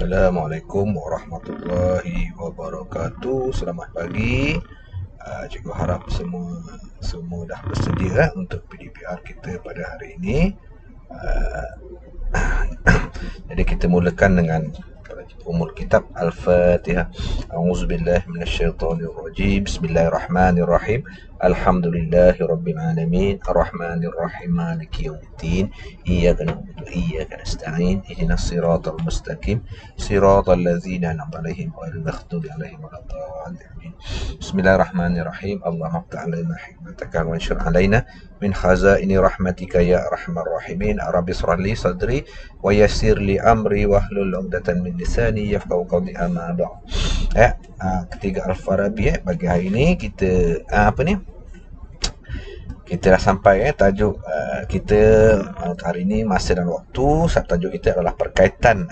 Assalamualaikum warahmatullahi wabarakatuh. Selamat pagi. Cikgu harap semua dah bersedia untuk PDPR kita pada hari ini. Jadi kita mulakan dengan umul kitab Al-Fatihah. A'udzubillahi minasyaitonirrajim. Bismillahirrahmanirrahim. Alhamdulillahirabbil alamin. Arrahmanirrahim. Maliki yaumiddin. Iyyaka na'budu wa iyyaka nasta'in. Ihdinas siratal mustaqim. Siratal ladzina an'amta 'alaihim ghairil maghdubi 'alaihim waladdallin. Bismillahirrahmanirrahim. Allahumma iftah 'alaina hikmataka wa anshur 'alaina min khazaini rahmatika ya arhamar rahimin. Rabbi shrah li sadri wa yassir li amri wahlul 'uqdatam min lisani yafqahu qawli. Amma ba'd. Ketiga Al-Farabi bagi hari ini kita kita dah sampai tajuk kita hari ini masa dan waktu. Tajuk kita adalah perkaitan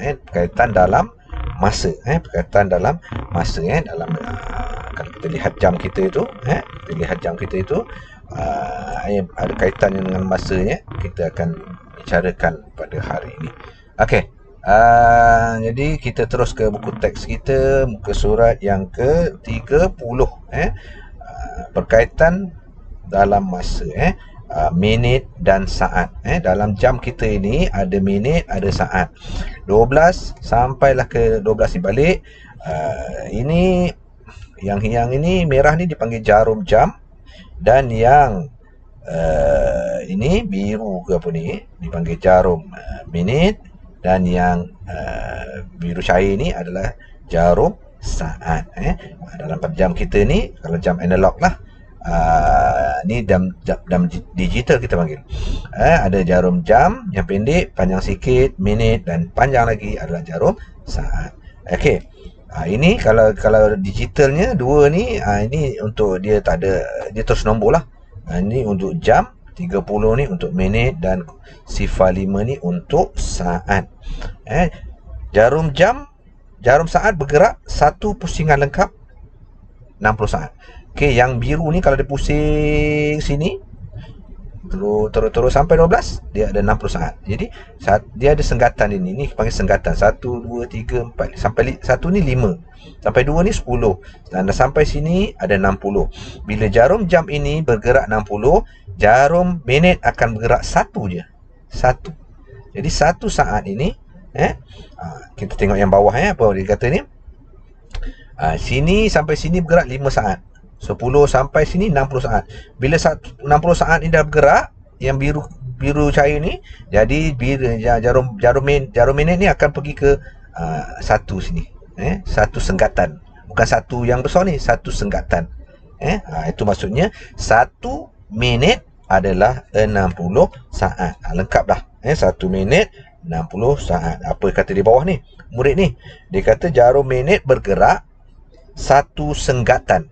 dalam masa dalam kalau kita lihat jam kita itu ada kaitannya dengan masanya. Kita akan bicarakan pada hari ini. Okey. Jadi kita terus ke buku teks kita, muka surat yang ke-30. Berkaitan dalam masa, minit dan saat. Dalam jam kita ini ada minit, ada saat. 12 sampailah ke 12 ni balik. Ini yang ini merah ni dipanggil jarum jam, dan yang ini biru ke apa ni dipanggil jarum minit, dan yang biru cair ni adalah jarum saat. Dalam jam kita ni, kalau jam analog lah, ni jam digital kita panggil. Ada jarum jam yang pendek, panjang sikit, minit, dan panjang lagi adalah jarum saat. Okey. Ini kalau digitalnya dua ni, ini untuk dia tak ada, dia terus nombor lah. Ini untuk jam, 30 ni untuk minit, dan 05 ni untuk saat. Jarum saat bergerak satu pusingan lengkap 60 saat. Okey, yang biru ni kalau dia pusing sini terus sampai 12, dia ada 60 saat. Jadi dia ada senggatan ini. Ni panggil senggatan. 1 2 3 4 sampai 1 ni 5. Sampai 2 ni 10. Dan sampai sini ada 60. Bila jarum jam ini bergerak 60, jarum minit akan bergerak satu je. Satu. Jadi satu saat ini kita tengok yang bawah apa dia kata ni. Sini sampai sini bergerak 5 saat. 10 sampai sini 60 saat. Bila 60 saat ni dah bergerak, yang biru cair ni, jadi jarum minit ni akan pergi ke satu sini. Satu senggatan. Bukan satu yang besar ni, satu senggatan. Itu maksudnya 1 minit adalah 60 saat. Lengkap dah. 1 minit 60 saat. Apa kata di bawah ni? Murid ni. Dia kata jarum minit bergerak satu senggatan.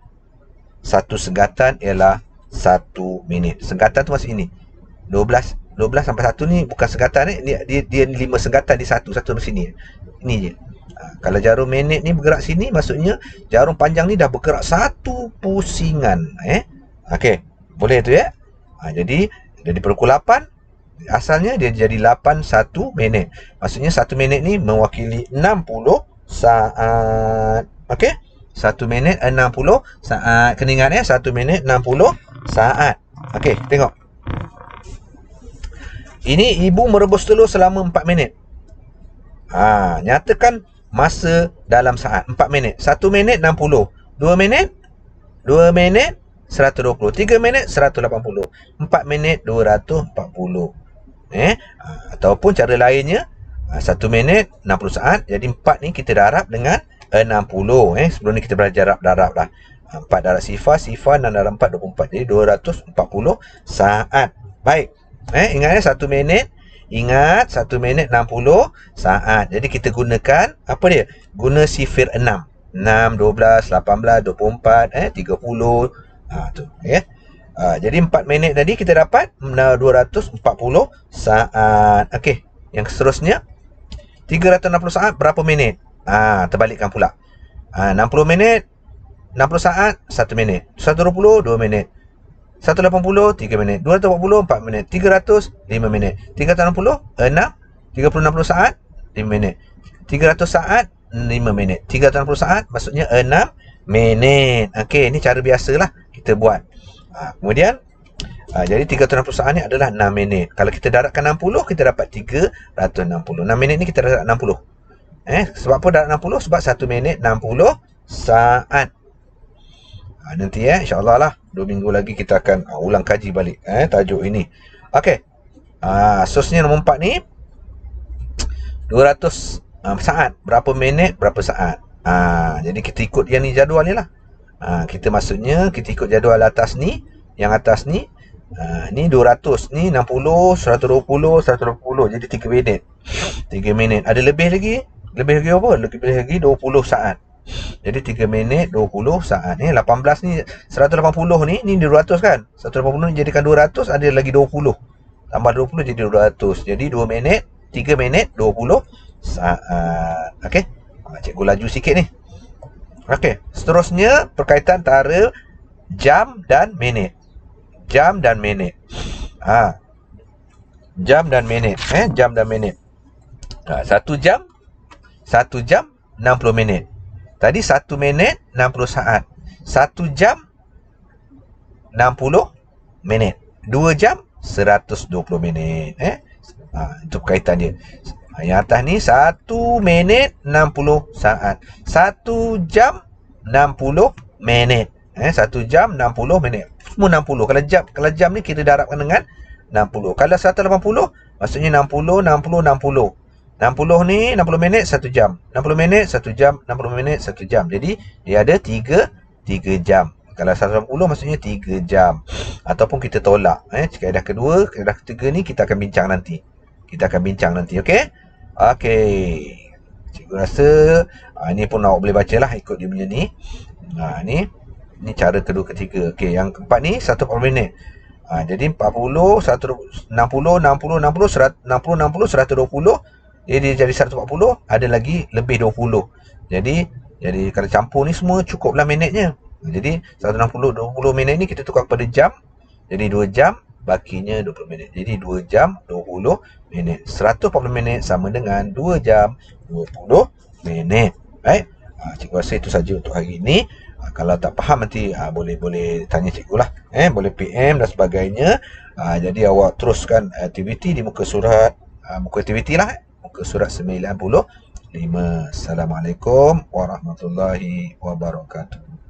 Satu senggatan ialah 1 minit. Senggatan tu masih ini. 12 sampai 1 ni bukan senggatan ni. Dia 5 senggatan di satu di sini. Ini je. Kalau jarum minit ni bergerak sini, maksudnya jarum panjang ni dah bergerak satu pusingan. Okey. Boleh tu ya? Jadi pukul 8 asalnya dia jadi 8 1 minit. Maksudnya 1 minit ni mewakili 60 saat. Okey? 1 minit 60 saat. Kena ingat 1 minit 60 saat. Okey, tengok. Ini ibu merebus telur selama 4 minit. Nyatakan masa dalam saat. 4 minit. 1 minit 60. 2 minit 120. 3 minit 180. 4 minit 240. Ataupun cara lainnya, 1 minit 60 saat. Jadi 4 ni kita darab dengan 60. Sebelum ni kita belajar darab dah. 4 darab sifar 6 darab 4 24. Jadi 240 saat. Baik. Ingat 1 minit. Ingat 1 minit 60 saat. Jadi kita gunakan apa dia? Guna sifir 6. 6, 12, 18, 24, 30. Tu. Jadi 4 minit tadi kita dapat 240 saat. Okey. Yang seterusnya 360 saat berapa minit? Terbalikkan pula. 60 minit 60 saat 1 minit. 120 2 minit. 180 3 minit. 240 4 minit. 300 5 minit. 360 6 60 saat 5 minit. 300 saat 5 minit. 360 saat maksudnya 6 minit. Okey, ini cara biasalah kita buat. Kemudian jadi 360 saat ni adalah 6 minit. Kalau kita darabkan 60, kita dapat 360. 6 minit ni kita dapat 60. Sebab apa darab 60? Sebab 1 minit 60 saat. Nanti insya-Allah lah 2 minggu lagi kita akan ulang kaji balik tajuk ini. Okey. Soalnya nombor 4 ni 200 saat. Berapa minit, berapa saat. Jadi kita ikut yang ni, jadual ni lah. Kita maksudnya kita ikut jadual atas ni. Yang atas ni ni 200, ni 60, 120, 120. Jadi 3 minit. 3 minit. Ada lebih lagi? Lebih lagi apa? Lebih lagi 20 saat. Jadi 3 minit 20 saat. 18 ni 180 ni 200 kan? 180 ni jadikan 200, ada lagi 20. Tambah 20 jadi 200. Jadi 2 minit, 3 minit 20 saat. Okey. Cikgu laju sikit ni. Okey, seterusnya berkaitan antara jam dan minit. Jam dan minit. Jam dan minit. Jam dan minit. 1 jam 60 minit. Tadi 1 minit 60 saat. 1 jam 60 minit. 2 jam 120 minit. Itu berkaitan dia. Yang atas ni 1 minit 60 saat. 1 jam 60 minit. 1 jam 60 minit. Semua 60. Kalau jam ni kita darabkan dengan 60. Kalau 180 maksudnya 60 60 60. 60 ni 60 minit 1 jam. 60 minit 1 jam, 60 minit 1 jam. Jadi dia ada 3 jam. Kalau 180 maksudnya 3 jam. Ataupun kita tolak. Kaedah kedua, kaedah ketiga ni kita akan bincang nanti. Okey? Okey. Cikgu rasa ni pun awak boleh bacalah ikut dia punya ni. Ni cara kedua ketiga. Okey, yang keempat ni 140 minit. Jadi 40, 160, 60, 60, 120. Dia jadi 140, ada lagi lebih 20. Jadi kalau campur ni semua cukuplah minitnya. Jadi 160 20 minit ni kita tukar kepada jam. Jadi 2 jam bakinya 20 minit. Jadi 2 jam 20 minit. 140 minit sama dengan 2 jam 20 minit. Baik. Cikgu rasa itu saja untuk hari ini. Kalau tak faham nanti boleh tanya cikgu lah. Boleh PM dan sebagainya. Jadi awak teruskan aktiviti di muka surat muka aktiviti lah. Muka surat 95. Assalamualaikum warahmatullahi wabarakatuh.